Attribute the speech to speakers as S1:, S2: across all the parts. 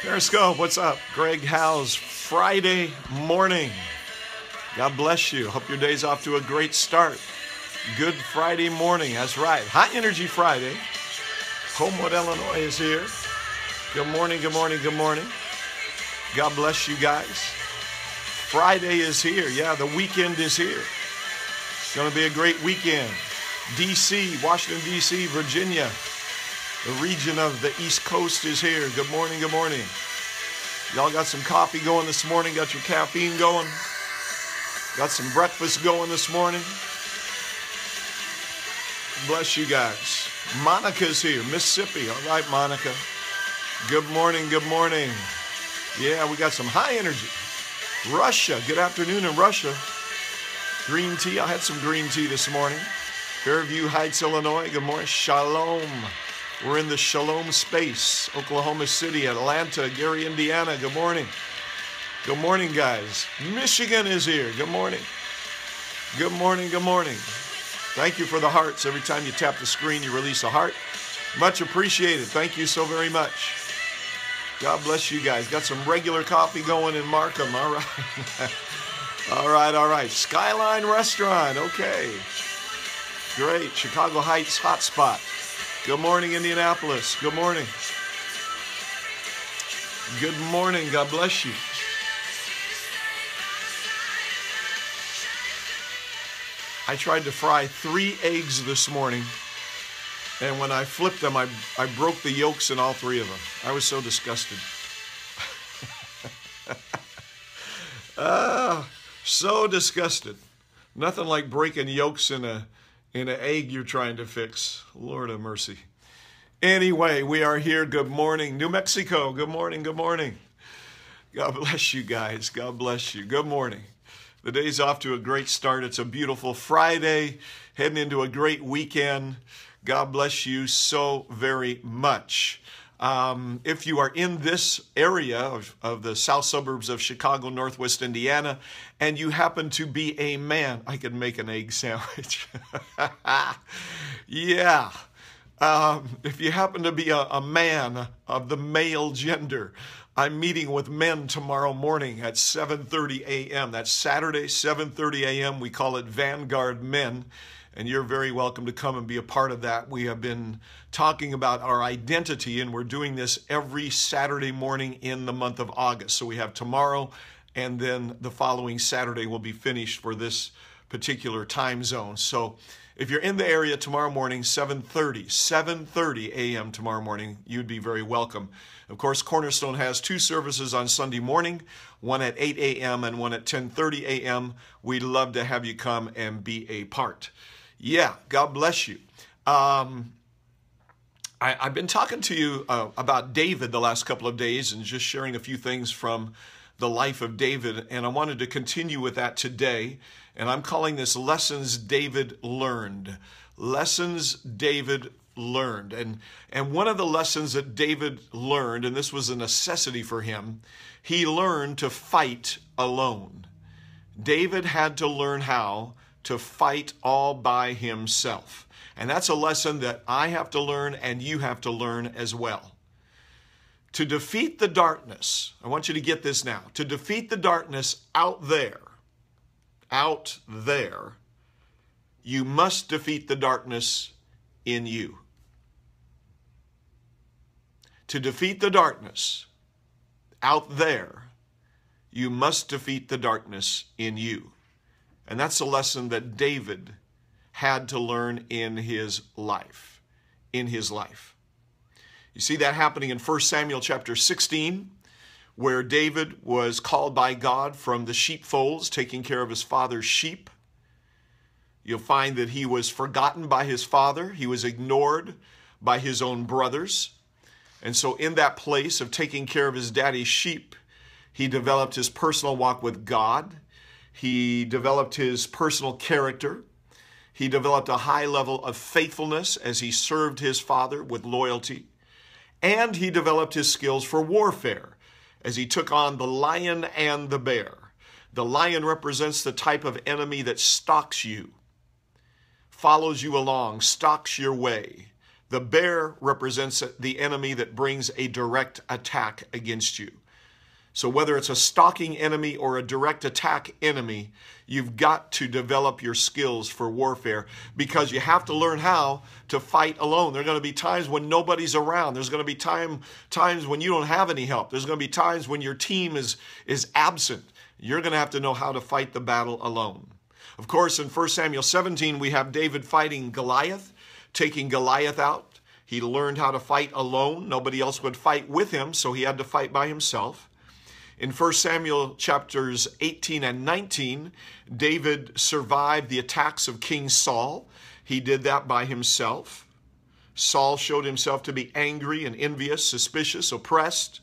S1: Periscope, what's up? Greg Howes, Friday morning. God bless you. Hope your day's off to a great start. Good Friday morning. That's right. High Energy Friday. Homewood, Illinois is here. Good morning, good morning, good morning. God bless you guys. Friday is here. Yeah, the weekend is here. It's going to be a great weekend. D.C., Washington, D.C., Virginia. The region of the East Coast is here. Good morning, good morning. Y'all got some coffee going this morning? Got your caffeine going? Got some breakfast going this morning? Bless you guys. Monica's here, Mississippi. All right, Monica. Good morning, good morning. Yeah, we got some high energy. Russia, good afternoon in Russia. Green tea, I had some green tea this morning. Fairview Heights, Illinois, good morning. Shalom. We're in the Shalom space. Oklahoma City, Atlanta, Gary, Indiana, good morning. Good morning, guys. Michigan is here. Good morning. Good morning, good morning. Thank you for the hearts. Every time you tap the screen, you release a heart. Much appreciated. Thank you so very much. God bless you guys. Got some regular coffee going in Markham. All right. All right, all right. Skyline Restaurant. Okay. Great. Chicago Heights hotspot. Good morning, Indianapolis. Good morning. Good morning. God bless you. I tried to fry 3 eggs this morning, and when I flipped them, I broke the yolks in all 3 of them. I was so disgusted. So disgusted. Nothing like breaking yolks in an egg you're trying to fix. Lord have mercy. Anyway, we are here. Good morning, New Mexico. Good morning, good morning. God bless you guys. God bless you. Good morning. The day's off to a great start. It's a beautiful Friday, heading into a great weekend. God bless you so very much. If you are in this area of the south suburbs of Chicago, Northwest Indiana, and you happen to be a man, I could make an egg sandwich. Yeah. If you happen to be a man of the male gender, I'm meeting with men tomorrow morning at 7:30 a.m. That's Saturday, 7:30 a.m. We call it Vanguard Men. And you're very welcome to come and be a part of that. We have been talking about our identity, and we're doing this every Saturday morning in the month of August. So we have tomorrow, and then the following Saturday will be finished for this particular time zone. So if you're in the area tomorrow morning, 7:30 a.m. tomorrow morning, you'd be very welcome. Of course, Cornerstone has 2 services on Sunday morning, one at 8 a.m. and one at 10:30 a.m. We'd love to have you come and be a part. Yeah, God bless you. I've been talking to you about David the last couple of days and just sharing a few things from the life of David, and I wanted to continue with that today, and I'm calling this Lessons David Learned. Lessons David Learned. And one of the lessons that David learned, and this was a necessity for him, he learned to fight alone. David had to learn how to fight all by himself. And that's a lesson that I have to learn and you have to learn as well. To defeat the darkness, I want you to get this now. To defeat the darkness out there, you must defeat the darkness in you. To defeat the darkness out there, you must defeat the darkness in you. And that's a lesson that David had to learn in his life. You see that happening in 1 Samuel chapter 16, where David was called by God from the sheepfolds, taking care of his father's sheep. You'll find that he was forgotten by his father. He was ignored by his own brothers. And so in that place of taking care of his daddy's sheep, he developed his personal walk with God. He developed his personal character. He developed a high level of faithfulness as he served his father with loyalty. And he developed his skills for warfare as he took on the lion and the bear. The lion represents the type of enemy that stalks you, follows you along, stalks your way. The bear represents the enemy that brings a direct attack against you. So whether it's a stalking enemy or a direct attack enemy, you've got to develop your skills for warfare, because you have to learn how to fight alone. There are going to be times when nobody's around. There's going to be times when you don't have any help. There's going to be times when your team is absent. You're going to have to know how to fight the battle alone. Of course, in 1 Samuel 17, we have David fighting Goliath, taking Goliath out. He learned how to fight alone. Nobody else would fight with him, so he had to fight by himself. In 1 Samuel chapters 18 and 19, David survived the attacks of King Saul. He did that by himself. Saul showed himself to be angry and envious, suspicious, oppressed.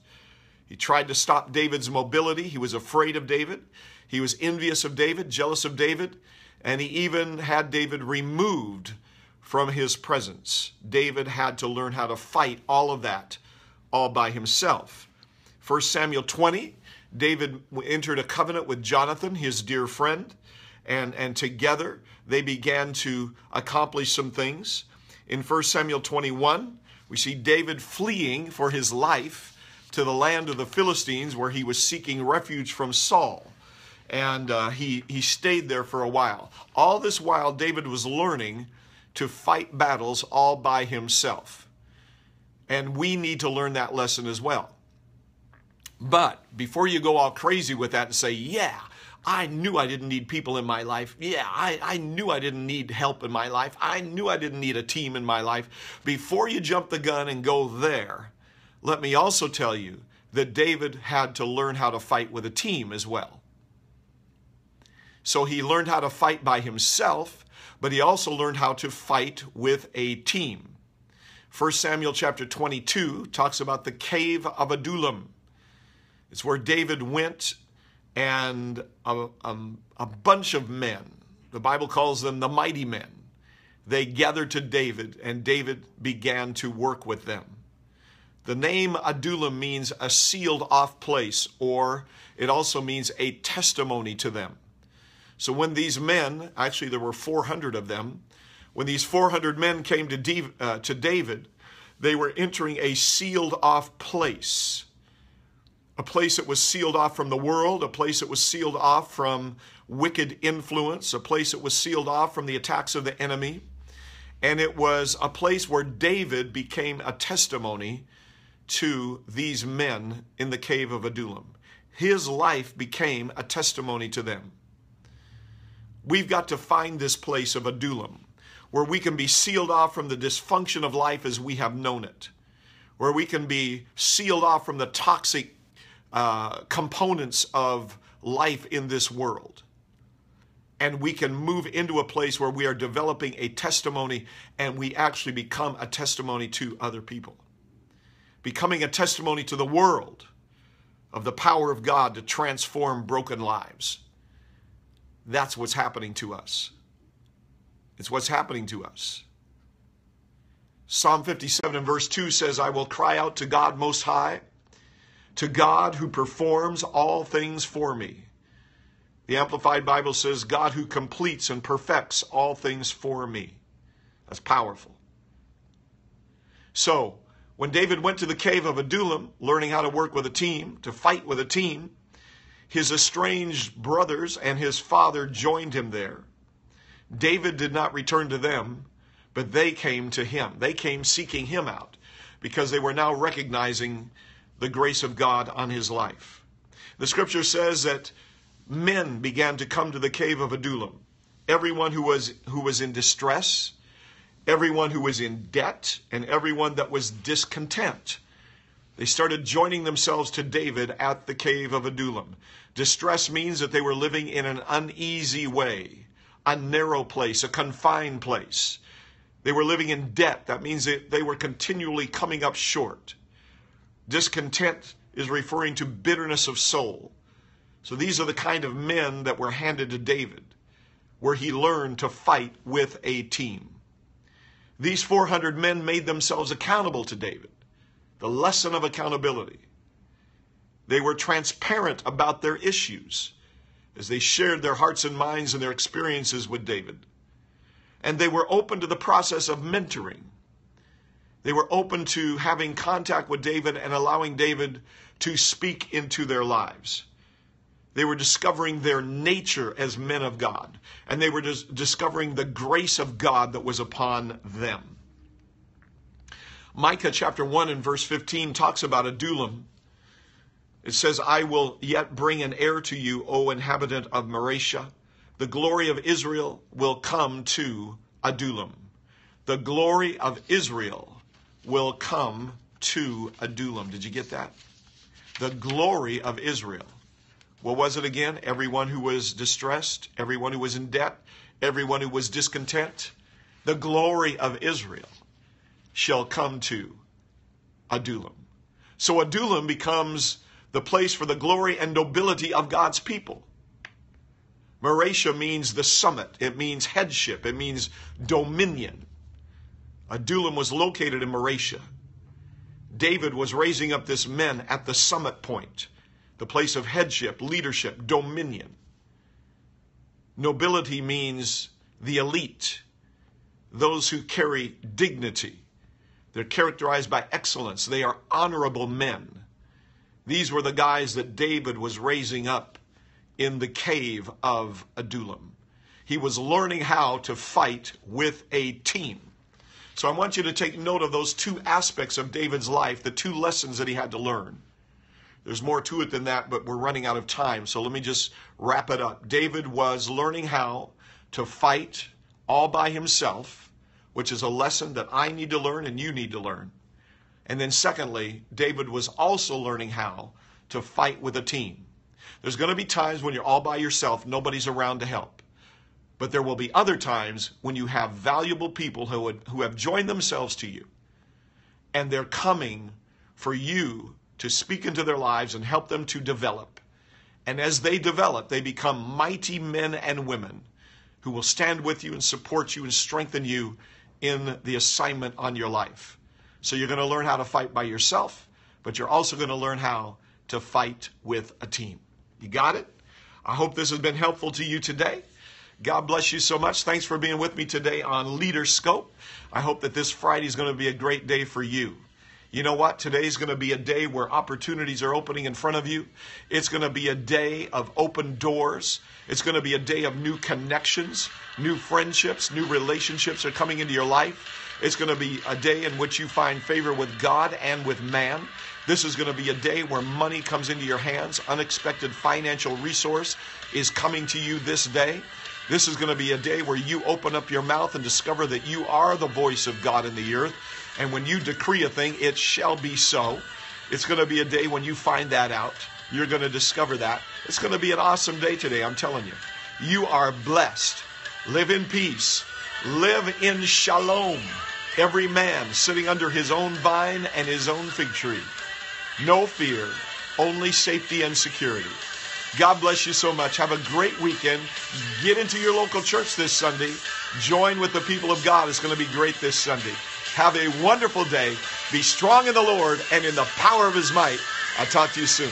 S1: He tried to stop David's mobility. He was afraid of David. He was envious of David, jealous of David, and he even had David removed from his presence. David had to learn how to fight all of that all by himself. 1 Samuel 20, David entered a covenant with Jonathan, his dear friend, and together they began to accomplish some things. In 1 Samuel 21, we see David fleeing for his life to the land of the Philistines, where he was seeking refuge from Saul. And he stayed there for a while. All this while, David was learning to fight battles all by himself. And we need to learn that lesson as well. But before you go all crazy with that and say, yeah, I knew I didn't need people in my life. Yeah, I knew I didn't need help in my life. I knew I didn't need a team in my life. Before you jump the gun and go there, let me also tell you that David had to learn how to fight with a team as well. So he learned how to fight by himself, but he also learned how to fight with a team. 1 Samuel chapter 22 talks about the cave of Adullam. It's where David went, and a bunch of men, the Bible calls them the mighty men, they gathered to David, and David began to work with them. The name Adullam means a sealed off place, or it also means a testimony to them. So when these men, actually there were 400 of them, when these 400 men came to David, they were entering a sealed off place. A place that was sealed off from the world, a place that was sealed off from wicked influence, a place that was sealed off from the attacks of the enemy. And it was a place where David became a testimony to these men in the cave of Adullam. His life became a testimony to them. We've got to find this place of Adullam, where we can be sealed off from the dysfunction of life as we have known it, where we can be sealed off from the toxic components of life in this world. And we can move into a place where we are developing a testimony, and we actually become a testimony to other people. Becoming a testimony to the world of the power of God to transform broken lives. That's what's happening to us. It's what's happening to us. Psalm 57 and verse 2 says, I will cry out to God Most High, to God who performs all things for me. The Amplified Bible says, God who completes and perfects all things for me. That's powerful. So, when David went to the cave of Adullam, learning how to work with a team, to fight with a team, his estranged brothers and his father joined him there. David did not return to them, but they came to him. They came seeking him out, because they were now recognizing the grace of God on his life. The scripture says that men began to come to the cave of Adullam. Everyone who was in distress, everyone who was in debt, and everyone that was discontent. They started joining themselves to David at the cave of Adullam. Distress means that they were living in an uneasy way, a narrow place, a confined place. They were living in debt. That means that they were continually coming up short. Discontent is referring to bitterness of soul. So these are the kind of men that were handed to David, where he learned to fight with a team. These 400 men made themselves accountable to David. The lesson of accountability. They were transparent about their issues as they shared their hearts and minds and their experiences with David. And they were open to the process of mentoring. They were open to having contact with David and allowing David to speak into their lives. They were discovering their nature as men of God. And they were discovering the grace of God that was upon them. Micah chapter 1 and verse 15 talks about Adullam. It says, I will yet bring an heir to you, O inhabitant of Mareshah. The glory of Israel will come to Adullam. The glory of Israel will come to Adullam. Did you get that? The glory of Israel. What was it again? Everyone who was distressed, everyone who was in debt, everyone who was discontent. The glory of Israel shall come to Adullam. So Adullam becomes the place for the glory and nobility of God's people. Mareshah means the summit. It means headship. It means dominion. Adullam was located in Mareshah. David was raising up this men at the summit point, the place of headship, leadership, dominion. Nobility means the elite, those who carry dignity. They're characterized by excellence. They are honorable men. These were the guys that David was raising up in the cave of Adullam. He was learning how to fight with a team. So I want you to take note of those two aspects of David's life, the two lessons that he had to learn. There's more to it than that, but we're running out of time. So let me just wrap it up. David was learning how to fight all by himself, which is a lesson that I need to learn and you need to learn. And then secondly, David was also learning how to fight with a team. There's going to be times when you're all by yourself, nobody's around to help. But there will be other times when you have valuable people who have joined themselves to you. And they're coming for you to speak into their lives and help them to develop. And as they develop, they become mighty men and women who will stand with you and support you and strengthen you in the assignment on your life. So you're going to learn how to fight by yourself, but you're also going to learn how to fight with a team. You got it? I hope this has been helpful to you today. God bless you so much. Thanks for being with me today on LeaderScope. I hope that this Friday is going to be a great day for you. You know what? Today's going to be a day where opportunities are opening in front of you. It's going to be a day of open doors. It's going to be a day of new connections, new friendships, new relationships are coming into your life. It's going to be a day in which you find favor with God and with man. This is going to be a day where money comes into your hands. Unexpected financial resource is coming to you this day. This is going to be a day where you open up your mouth and discover that you are the voice of God in the earth. And when you decree a thing, it shall be so. It's going to be a day when you find that out. You're going to discover that. It's going to be an awesome day today, I'm telling you. You are blessed. Live in peace. Live in shalom. Every man sitting under his own vine and his own fig tree. No fear, only safety and security. God bless you so much. Have a great weekend. Get into your local church this Sunday. Join with the people of God. It's going to be great this Sunday. Have a wonderful day. Be strong in the Lord and in the power of His might. I'll talk to you soon.